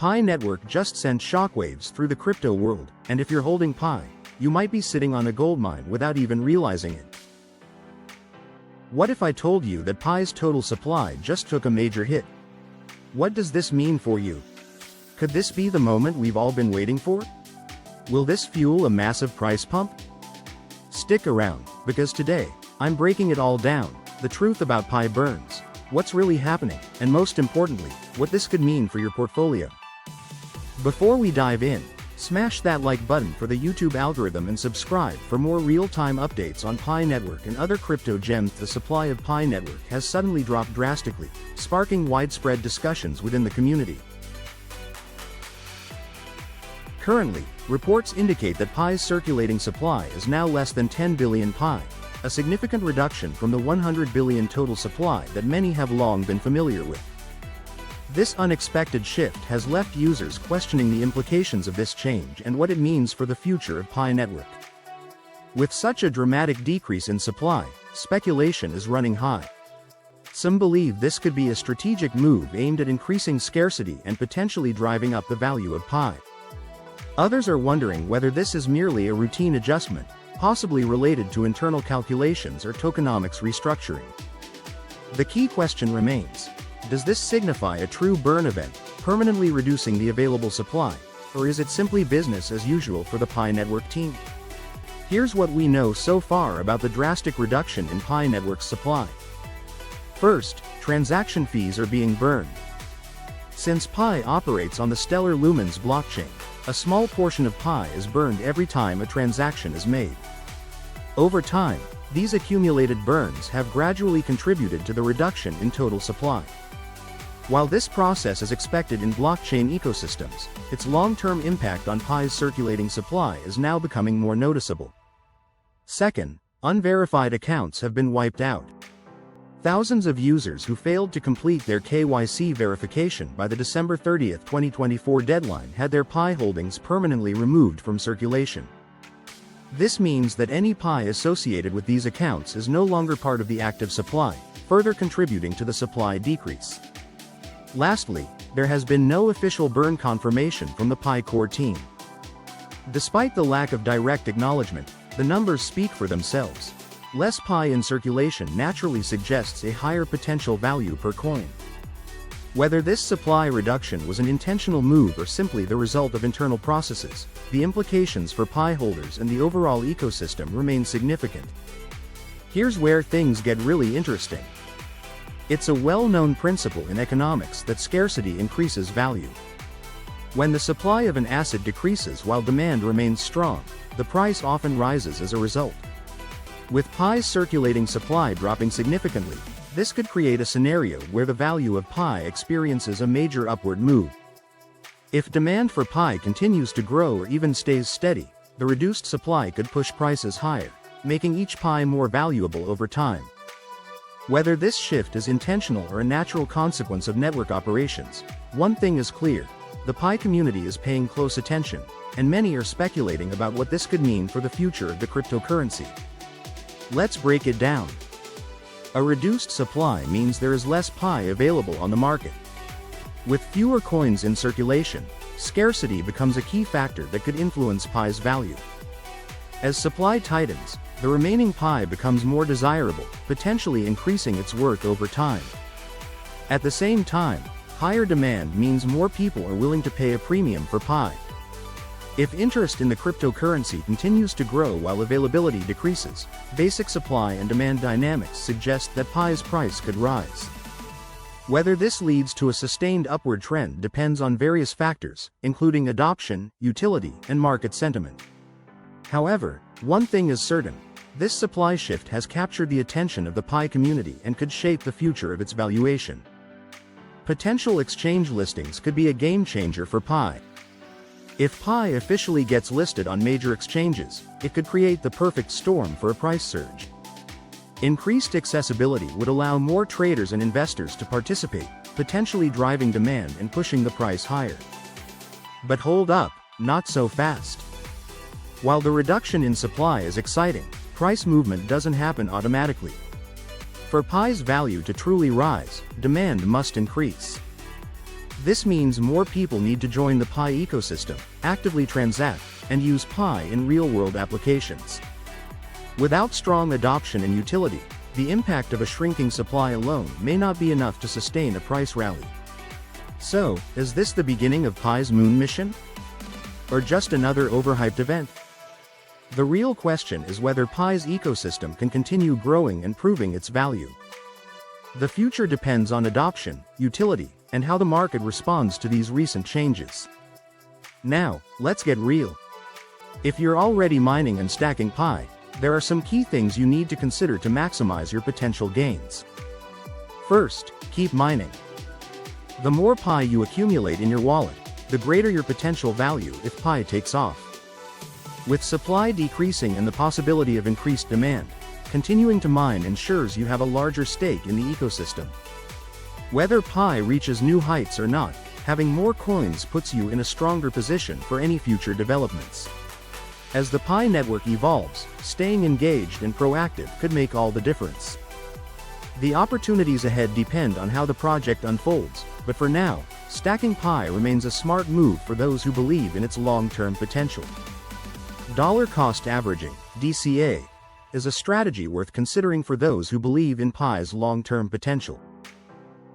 Pi network just sent shockwaves through the crypto world, and if you're holding Pi, you might be sitting on a goldmine without even realizing it. What if I told you that Pi's total supply just took a major hit? What does this mean for you? Could this be the moment we've all been waiting for? Will this fuel a massive price pump? Stick around, because today, I'm breaking it all down, the truth about Pi burns, what's really happening, and most importantly, what this could mean for your portfolio. Before we dive in, smash that like button for the YouTube algorithm and subscribe for more real-time updates on Pi network and other crypto gems. The supply of Pi network has suddenly dropped drastically, sparking widespread discussions within the community. Currently, reports indicate that Pi's circulating supply is now less than 10 billion Pi, a significant reduction from the 100 billion total supply that many have long been familiar with. This unexpected shift has left users questioning the implications of this change and what it means for the future of Pi network. With such a dramatic decrease in supply, speculation is running high. Some believe this could be a strategic move aimed at increasing scarcity and potentially driving up the value of Pi. Others are wondering whether this is merely a routine adjustment, possibly related to internal calculations or tokenomics restructuring. The key question remains: does this signify a true burn event, permanently reducing the available supply, or is it simply business as usual for the Pi network team? Here's what we know so far about the drastic reduction in Pi network's supply. First, transaction fees are being burned. Since Pi operates on the Stellar Lumens blockchain, a small portion of Pi is burned every time a transaction is made. Over time, these accumulated burns have gradually contributed to the reduction in total supply. While this process is expected in blockchain ecosystems, its long-term impact on Pi's circulating supply is now becoming more noticeable. Second, unverified accounts have been wiped out. Thousands of users who failed to complete their KYC verification by the December 30, 2024 deadline had their Pi holdings permanently removed from circulation. This means that any Pi associated with these accounts is no longer part of the active supply, further contributing to the supply decrease. Lastly, there has been no official burn confirmation from the Pi core team. Despite the lack of direct acknowledgement, the numbers speak for themselves. Less Pi in circulation naturally suggests a higher potential value per coin. Whether this supply reduction was an intentional move or simply the result of internal processes, the implications for Pi holders and the overall ecosystem remain significant. Here's where things get really interesting. It's a well-known principle in economics that scarcity increases value. When the supply of an asset decreases while demand remains strong, the price often rises as a result. With Pi's circulating supply dropping significantly, this could create a scenario where the value of Pi experiences a major upward move. If demand for Pi continues to grow or even stays steady, the reduced supply could push prices higher, making each Pi more valuable over time. Whether this shift is intentional or a natural consequence of network operations, one thing is clear: the Pi community is paying close attention, and many are speculating about what this could mean for the future of the cryptocurrency. Let's break it down. A reduced supply means there is less Pi available on the market. With fewer coins in circulation, scarcity becomes a key factor that could influence Pi's value. As supply tightens, the remaining Pi becomes more desirable, potentially increasing its worth over time. At the same time, higher demand means more people are willing to pay a premium for Pi. If interest in the cryptocurrency continues to grow while availability decreases, basic supply and demand dynamics suggest that Pi's price could rise. Whether this leads to a sustained upward trend depends on various factors, including adoption, utility, and market sentiment. However, one thing is certain: this supply shift has captured the attention of the Pi community and could shape the future of its valuation. Potential exchange listings could be a game changer for Pi. If Pi officially gets listed on major exchanges, it could create the perfect storm for a price surge. Increased accessibility would allow more traders and investors to participate, potentially driving demand and pushing the price higher. But hold up, not so fast. While the reduction in supply is exciting, price movement doesn't happen automatically. For Pi's value to truly rise, demand must increase. This means more people need to join the Pi ecosystem, actively transact, and use Pi in real-world applications. Without strong adoption and utility, the impact of a shrinking supply alone may not be enough to sustain a price rally. So, is this the beginning of Pi's moon mission? Or just another overhyped event? The real question is whether Pi's ecosystem can continue growing and proving its value. The future depends on adoption, utility, and how the market responds to these recent changes. Now, let's get real. If you're already mining and stacking Pi, there are some key things you need to consider to maximize your potential gains. First, keep mining. The more Pi you accumulate in your wallet, the greater your potential value if Pi takes off. With supply decreasing and the possibility of increased demand, continuing to mine ensures you have a larger stake in the ecosystem. Whether Pi reaches new heights or not, having more coins puts you in a stronger position for any future developments. As the Pi network evolves, staying engaged and proactive could make all the difference. The opportunities ahead depend on how the project unfolds, but for now, stacking Pi remains a smart move for those who believe in its long-term potential. Dollar cost averaging, DCA, is a strategy worth considering for those who believe in Pi's long-term potential.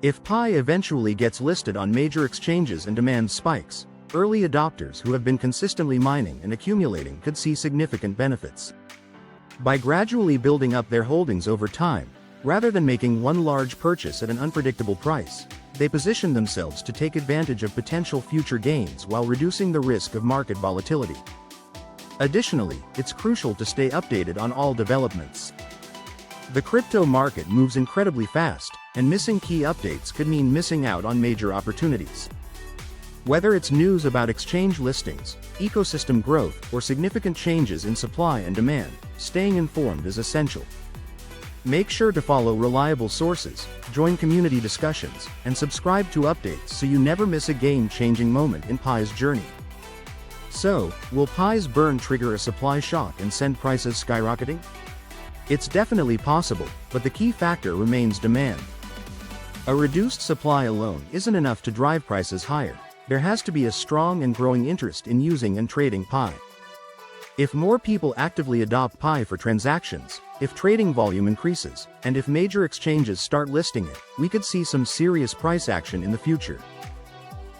If Pi eventually gets listed on major exchanges and demand spikes, early adopters who have been consistently mining and accumulating could see significant benefits. By gradually building up their holdings over time, rather than making one large purchase at an unpredictable price, they position themselves to take advantage of potential future gains while reducing the risk of market volatility. Additionally, it's crucial to stay updated on all developments. The crypto market moves incredibly fast, and missing key updates could mean missing out on major opportunities. Whether it's news about exchange listings, ecosystem growth, or significant changes in supply and demand, staying informed is essential. Make sure to follow reliable sources, join community discussions, and subscribe to updates so you never miss a game-changing moment in Pi's journey. So, will Pi's burn trigger a supply shock and send prices skyrocketing? It's definitely possible, but the key factor remains demand. A reduced supply alone isn't enough to drive prices higher. There has to be a strong and growing interest in using and trading Pi. If more people actively adopt Pi for transactions, if trading volume increases, and if major exchanges start listing it, we could see some serious price action in the future.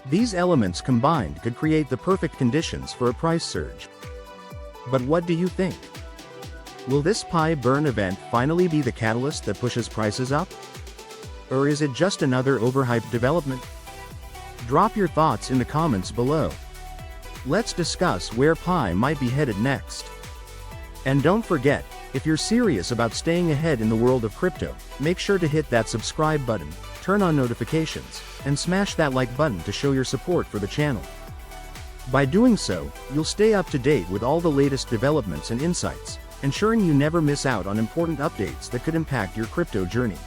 These elements combined could create the perfect conditions for a price surge. But what do you think? Will this Pi burn event finally be the catalyst that pushes prices up? Or is it just another overhyped development? Drop your thoughts in the comments below. Let's discuss where Pi might be headed next. And don't forget, if you're serious about staying ahead in the world of crypto, make sure to hit that subscribe button, turn on notifications, and smash that like button to show your support for the channel. By doing so, you'll stay up to date with all the latest developments and insights, ensuring you never miss out on important updates that could impact your crypto journey.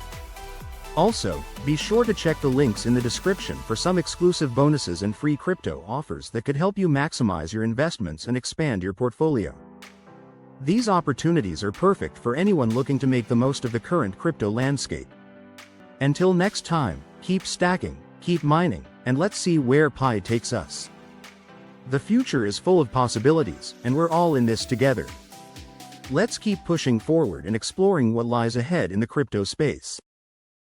Also, be sure to check the links in the description for some exclusive bonuses and free crypto offers that could help you maximize your investments and expand your portfolio. These opportunities are perfect for anyone looking to make the most of the current crypto landscape. Until next time, keep stacking, keep mining, and let's see where Pi takes us. The future is full of possibilities, and we're all in this together. Let's keep pushing forward and exploring what lies ahead in the crypto space.